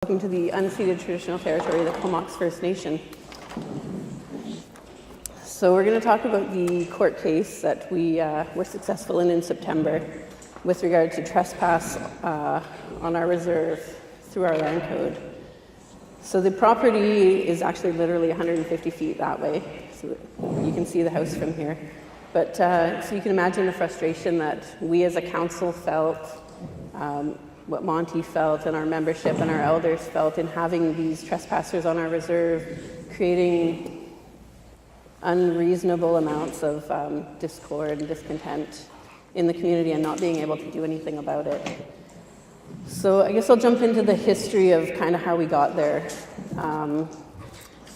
Welcome to the unceded traditional territory of the Comox First Nation. So we're going to talk about the court case that we were successful in September with regard to trespass on our reserve through our land code. So the property is actually literally 150 feet that way, so you can see the house from here. But so you can imagine the frustration that we as a council felt, what Monty felt, and our membership and our elders felt in having these trespassers on our reserve, creating unreasonable amounts of discord and discontent in the community and not being able to do anything about it. So I guess I'll jump into the history of kind of how we got there.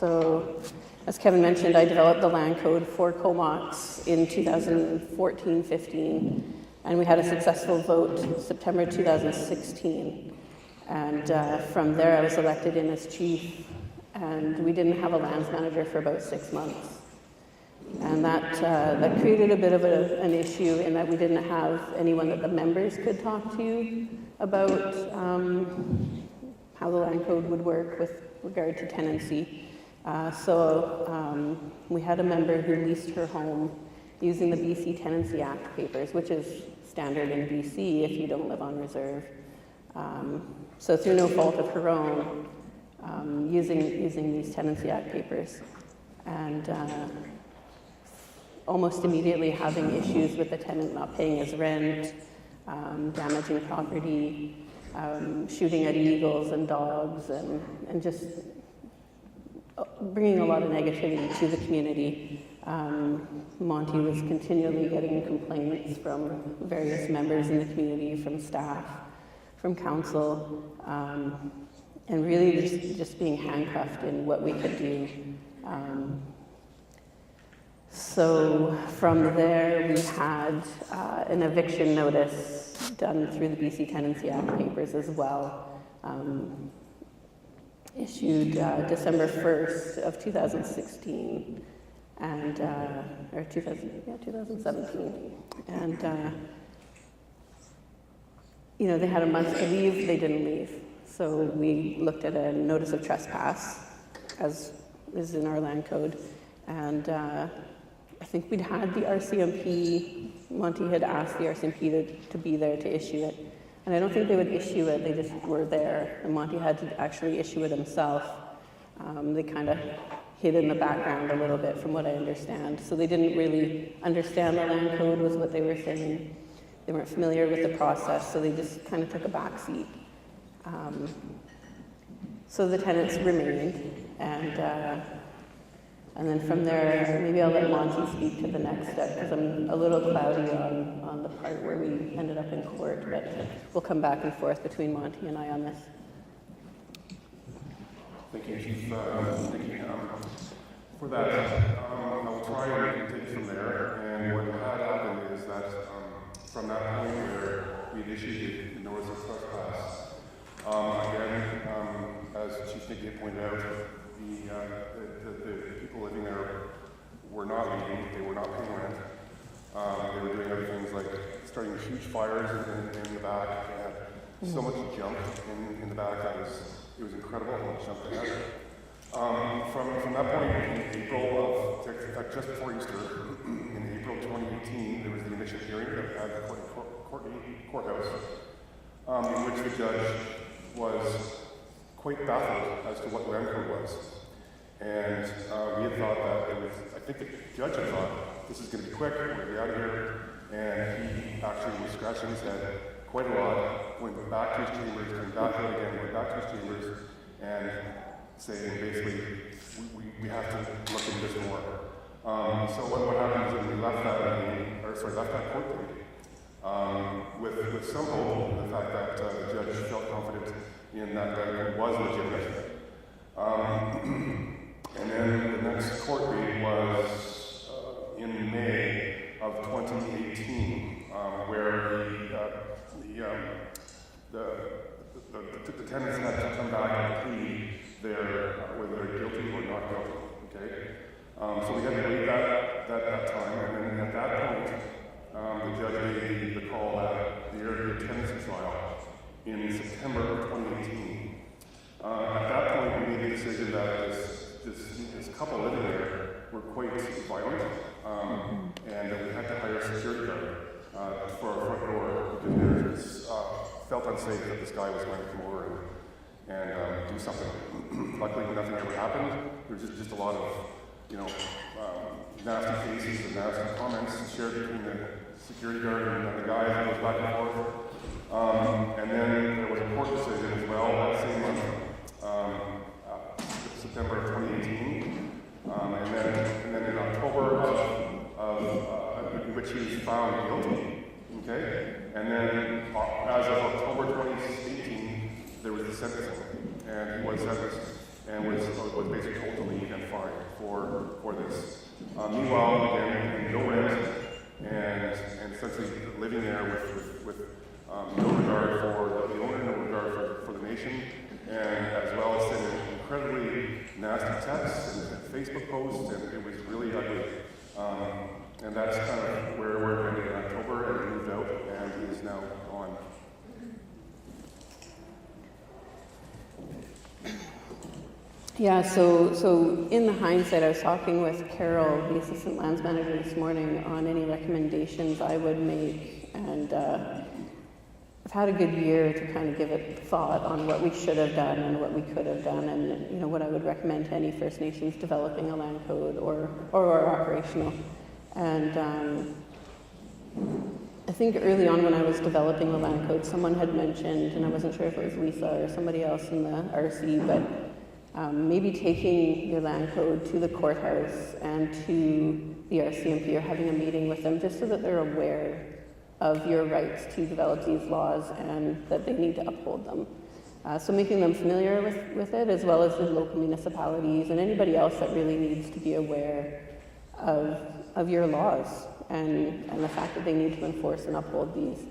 So as Kevin mentioned, I developed the land code for Comox in 2014-15. And we had a successful vote September 2016. And from there, I was elected in as chief. And we didn't have a lands manager for about 6 months. And that created a bit of an issue in that we didn't have anyone that the members could talk to about how the land code would work with regard to tenancy. So we had a member who leased her home using the BC Tenancy Act papers, which is standard in BC if you don't live on reserve. So through no fault of her own, using these Tenancy Act papers. And almost immediately having issues with the tenant not paying his rent, damaging property, shooting at eagles and dogs, and just bringing a lot of negativity to the community. Monty was continually getting complaints from various members in the community, from staff, from council, and really just being handcuffed in what we could do. So from there, we had an eviction notice done through the BC Tenancy Act papers as well, issued December 1st of 2016. And, or 2017. And, they had a month to leave, they didn't leave. So we looked at a notice of trespass, as is in our land code. And I think we'd had the RCMP, Monty had asked the RCMP to be there to issue it. And I don't think they would issue it, they just were there. And Monty had to actually issue it himself. They kind of hid in the background a little bit from what I understand. So they didn't really understand the land code was what they were saying. They weren't familiar with the process, so they just kind of took a back seat. So the tenants remained, and then from there, maybe I'll let Monty speak to the next step, because I'm a little cloudy on the part where we ended up in court, but we'll come back and forth between Monty and I on this. Thank you, Chief. For that, I'll try and take it from there. And what had happened is that from that point where we initiated the notice of trespass, again, as Chief Nicky had pointed out, the people living there were not leaving, they were not paying rent. They were doing other things like starting huge fires in the back. They had so much junk in the back that it was incredible how much junk they had. From that point in April in fact, just before Easter, in April 2018, there was the initial hearing at the courthouse, in which the judge was quite baffled as to what land code was. And we had thought that I think the judge had thought, this is going to be quick, we're going to be out of here. And he actually was scratching his head quite a lot, went back to his chambers, came back out again, went back to his chambers, and saying basically, we have to look into this more. So what happened is when we left that court date, with some hope in the fact that the judge felt confident in that it was legitimate. And then the next court date was in May of 2018, where the tenants had to come back and plead whether they're guilty or not guilty. Okay, so we had to wait that time, and then at that point, the judge made the call that the area tenancy trial in September of 2018. to say that this guy was going to come over and do something. Luckily, nothing ever happened. There was just a lot of, nasty faces and nasty comments shared between the security guard and the guy that goes back and forth. And then there was a court decision as well that same month, September of 2018. And then in October in which he was found guilty. Okay? And then as of October 2018, there was the sentencing. And he was sentenced and was basically told to leave and fined for this. Meanwhile, again, no rent and essentially living there with no regard for the owner, no regard for the nation, and as well as sending incredibly nasty texts and Facebook posts, and it was really ugly. And that's kind of where we're ended in October, and he moved out, and he is now gone. Yeah, so in the hindsight, I was talking with Carol, the assistant lands manager, this morning on any recommendations I would make, and I've had a good year to kind of give it thought on what we should have done and what we could have done, and what I would recommend to any First Nations developing a land code or operational. And I think early on when I was developing the land code, someone had mentioned, and I wasn't sure if it was Lisa or somebody else in the RC, but maybe taking your land code to the courthouse and to the RCMP or having a meeting with them just so that they're aware of your rights to develop these laws and that they need to uphold them. So making them familiar with it, as well as the local municipalities and anybody else that really needs to be aware of your laws and the fact that they need to enforce and uphold these.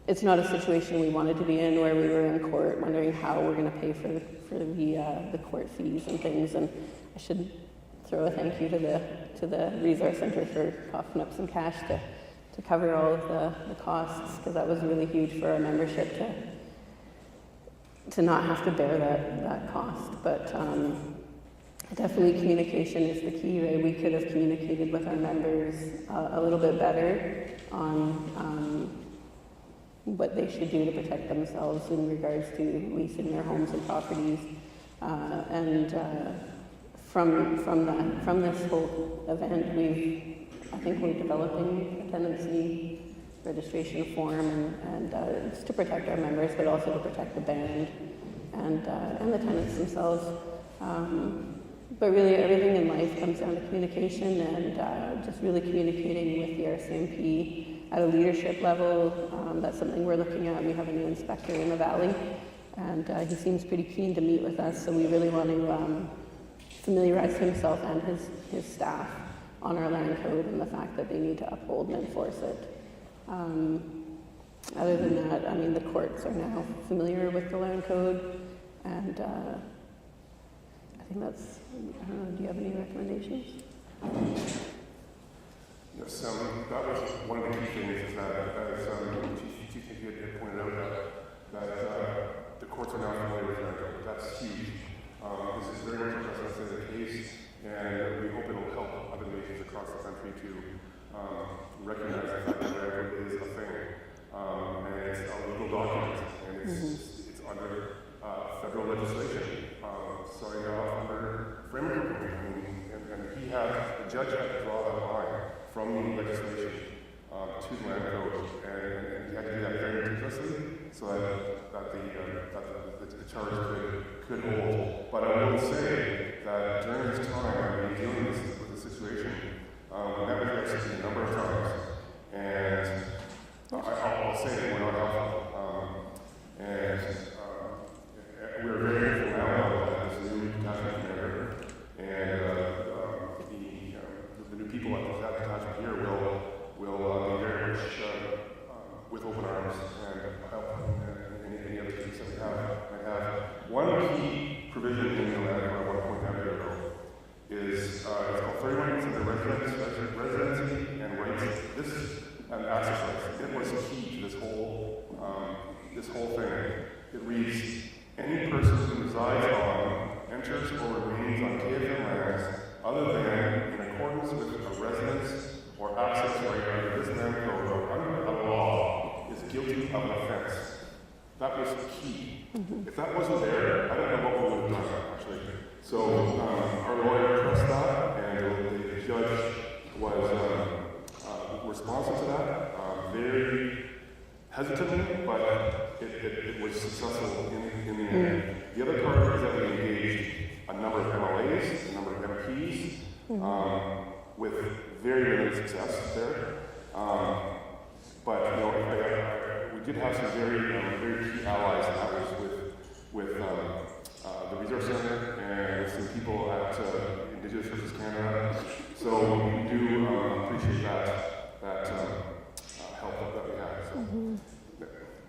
It's not a situation we wanted to be in where we were in court wondering how we're going to pay for the court fees and things. And I should throw a thank you to the Resource Centre for coughing up some cash to cover all of the costs, because that was really huge for our membership to not have to bear that cost. But definitely communication is the key, right? We could have communicated with our members a little bit better on what they should do to protect themselves in regards to leasing their homes and properties. From this whole event, I think we're developing a tenancy registration form, and it's to protect our members, but also to protect the band and the tenants themselves. But really, everything in life comes down to communication and just really communicating with the RCMP at a leadership level. That's something we're looking at. We have a new inspector in the valley, and he seems pretty keen to meet with us, so we really want to familiarize himself and his staff on our land code and the fact that they need to uphold and enforce it. Other than that, I mean, the courts are now familiar with the land code, and I think that's, I don't know, do you have any recommendations? Yes, that was one of the key things, is that, as Chief had pointed out, that the courts are now familiar with land code. That's huge. This is very much the case, and we hope it will help other nations across the country to recognize the fact that land code is a thing. And it's a legal document, and it's under federal legislation, signed off under framework agreement. And the judge had to draw that line from the legislation to the land code, and he had to do that very meticulously so that the charge could hold. But I will say that during this time, dealing with the situation, we met with the FCC a number of times, and I'll say that we're not helpful. And we're very grateful now that this new detachment commander and the new people at that detachment here will be very much with open arms and help in any other cases that we have. One key provision in the land I want to point out here, though, is it's called 31 of the residency and rights. This and access rights. It was key to this whole thing. It reads, any person who resides on, enters, or remains on KFM lands other than in accordance with a residence or access right under this land code or under a law is guilty of an offense. that was key. If that wasn't there, I don't know what we would have done, actually. So our lawyer pressed that, and the judge was responsive to that, very hesitantly, but it was successful in the end. The other part is that we engaged a number of MLAs, a number of MPs, with very limited success there. But you know, we did have some very key allies, and that was with the Resource Center and with some people at Indigenous Services Canada. So we do appreciate that help that we had. So,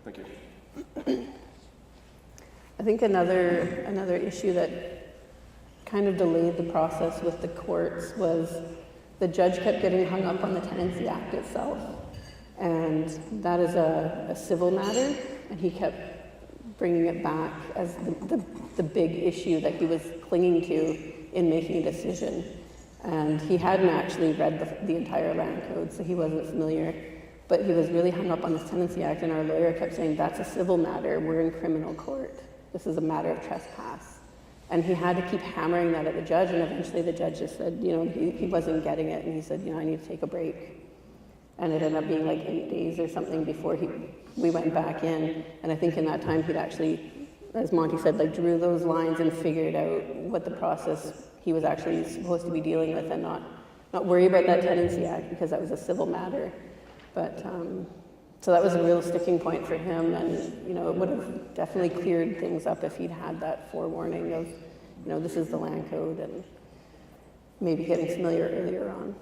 thank you. I think another issue that kind of delayed the process with the courts was the judge kept getting hung up on the Tenancy Act itself. And that is a civil matter, and he kept bringing it back as the big issue that he was clinging to in making a decision. And he hadn't actually read the entire land code, so he wasn't familiar. But he was really hung up on this Tenancy Act, and our lawyer kept saying, that's a civil matter, we're in criminal court. This is a matter of trespass. And he had to keep hammering that at the judge, and eventually the judge just said, you know, he wasn't getting it, and he said, you know, I need to take a break. And it ended up being like 8 days or something before we went back in. And I think in that time he'd actually, as Monty said, like drew those lines and figured out what the process he was actually supposed to be dealing with, and not worry about that Tenancy Act because that was a civil matter. But so that was a real sticking point for him, and you know, it would have definitely cleared things up if he'd had that forewarning of, you know, this is the land code, and maybe getting familiar earlier on.